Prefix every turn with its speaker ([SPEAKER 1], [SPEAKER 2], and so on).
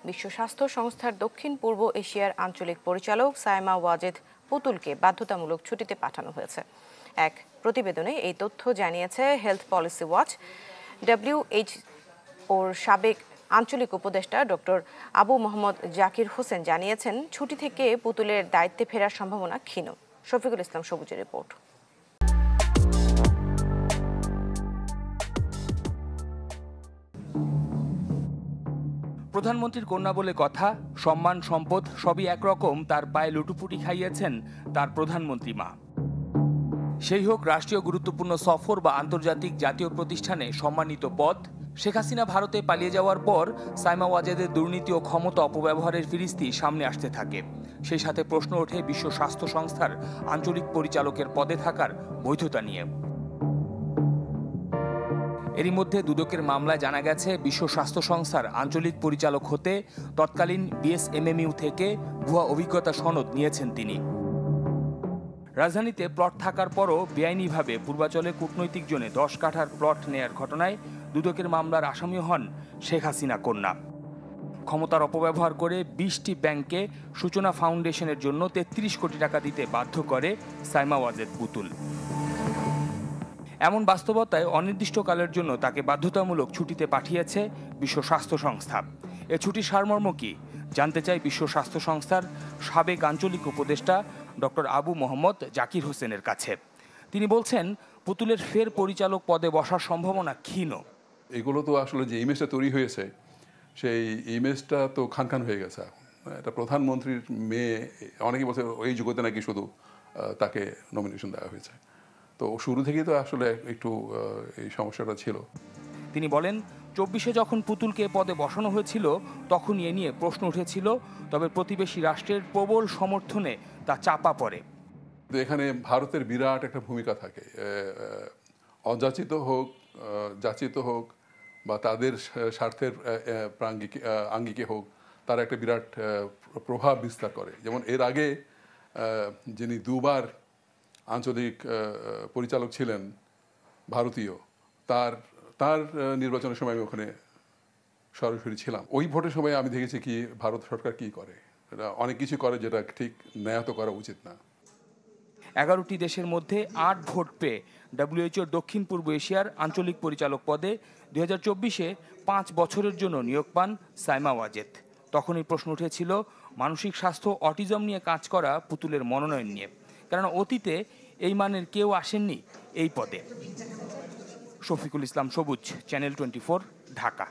[SPEAKER 1] বিশ্ব স্বাস্থ্য সংস্থার দক্ষিণ পূর্ব এশিয়ার আঞ্চলিক পরিচালক সাইমা ওয়াজেদ পুতুলকে বাধ্যতামূলক ছুটিতে পাঠানো হয়েছে। এক প্রতিবেদনে এই তথ্য জানিয়েছে হেলথ পলিসি ওয়াচ। WHO-র সাবেক আঞ্চলিক উপদেষ্টা ডক্টর আবু মোহাম্মদ জাকির হোসেন জানিয়েছেন, ছুটি থেকে পুতুলের দায়িত্বে ফেরার সম্ভাবনা ক্ষীণ। শফিকুল ইসলাম সবুজের রিপোর্ট।
[SPEAKER 2] প্রধানমন্ত্রীর কন্যা বলে কথা, সম্মান সম্পদ সবই একরকম তার পায়ে লুটুপুটি খাইয়েছেন তার প্রধানমন্ত্রী মা। সেই হোক রাষ্ট্রীয় গুরুত্বপূর্ণ সফর বা আন্তর্জাতিক জাতীয় প্রতিষ্ঠানে সম্মানিত পদ। শেখ হাসিনা ভারতে পালিয়ে যাওয়ার পর সাইমা ওয়াজেদের দুর্নীতি ও ক্ষমতা অপব্যবহারের ফিরিস্তি সামনে আসতে থাকে। সেই সাথে প্রশ্ন ওঠে বিশ্ব স্বাস্থ্য সংস্থার আঞ্চলিক পরিচালকের পদে থাকার বৈধতা নিয়ে। এরই মধ্যে দুদকের মামলায় জানা গেছে, বিশ্ব স্বাস্থ্য সংস্থার আঞ্চলিক পরিচালক হতে তৎকালীন BSMMU থেকে ভুয়া অভিজ্ঞতা সনদ নিয়েছেন তিনি। রাজধানীতে প্লট থাকার পরও বেআইনিভাবে পূর্বাঞ্চলে কূটনৈতিক জোনে 10 কাঠার প্লট নেয়ার ঘটনায় দুদকের মামলার আসামি হন শেখ হাসিনা কন্যা। ক্ষমতার অপব্যবহার করে 20টি ব্যাংককে সূচনা ফাউন্ডেশনের জন্য 33 কোটি টাকা দিতে বাধ্য করে সাইমা ওয়াজেদ পুতুল। এমন বাস্তবতায় অনির্দিষ্টকালের জন্য তাকে বাধ্যতামূলক ছুটিতে পাঠিয়েছে বিশ্ব স্বাস্থ্য সংস্থা। এ ছুটির সারমর্ম কি জানতে চাই বিশ্ব স্বাস্থ্য সংস্থার সাবেক আঞ্চলিক উপদেষ্টা ডক্টর আবু মোহাম্মদ জাকির হোসেনের কাছে। তিনি বলছেন, পুতুলের ফের পরিচালক পদে বসার সম্ভাবনা ক্ষীণ।
[SPEAKER 3] এগুলো তো আসলে যে ইমেজটা তৈরি হয়েছে, সেই ইমেজটা তো খান হয়ে গেছে। এটা প্রধানমন্ত্রীর মেয়ে, অনেকে বলছে এই যোগ্যতা নাকি শুধু তাকে নমিনেশন দেওয়া হয়েছে। তো শুরু থেকেই তো আসলে একটু এই সমস্যাটা ছিল।
[SPEAKER 2] তিনি বলেন, 24-এ যখন পুতুলকে পদে বসানো হয়েছিল তখন এ নিয়ে প্রশ্ন উঠেছিল, তবে প্রতিবেশী রাষ্ট্রের প্রবল সমর্থনে তা চাপা পড়ে।
[SPEAKER 3] এখানে ভারতের বিরাট একটা ভূমিকা থাকে, অযাচিত হোক যাচিত হোক বা তাদের স্বার্থের আঙ্গিকে হোক, তারা একটা বিরাট প্রভাব বিস্তার করে। যেমন এর আগে যিনি দুবার আঞ্চলিক পরিচালক ছিলেন ভারতীয়, তার নির্বাচনের সময় আমি ওখানে সরাসরি ছিলাম। ওই ভোটের সময় আমি দেখেছি কি ভারত সরকার কি করে, এটা অনেক কিছু করে যেটা ঠিক ন্যায়ত করা উচিত না।
[SPEAKER 2] 11টি দেশের মধ্যে 8 ভোট পেয়ে WHO দক্ষিণ পূর্ব এশিয়ার আঞ্চলিক পরিচালক পদে 2024-এ 5 বছরের জন্য নিয়োগ পান সাইমা ওয়াজেদ। তখনই প্রশ্ন উঠেছিল মানসিক স্বাস্থ্য অটিজম নিয়ে কাজ করা পুতুলের মনোনয়ন নিয়ে, কারণ অতীতে এই মানের কেউ আসেননি এই পদে। শফিকুল ইসলাম সবুজ, চ্যানেল 24, ঢাকা।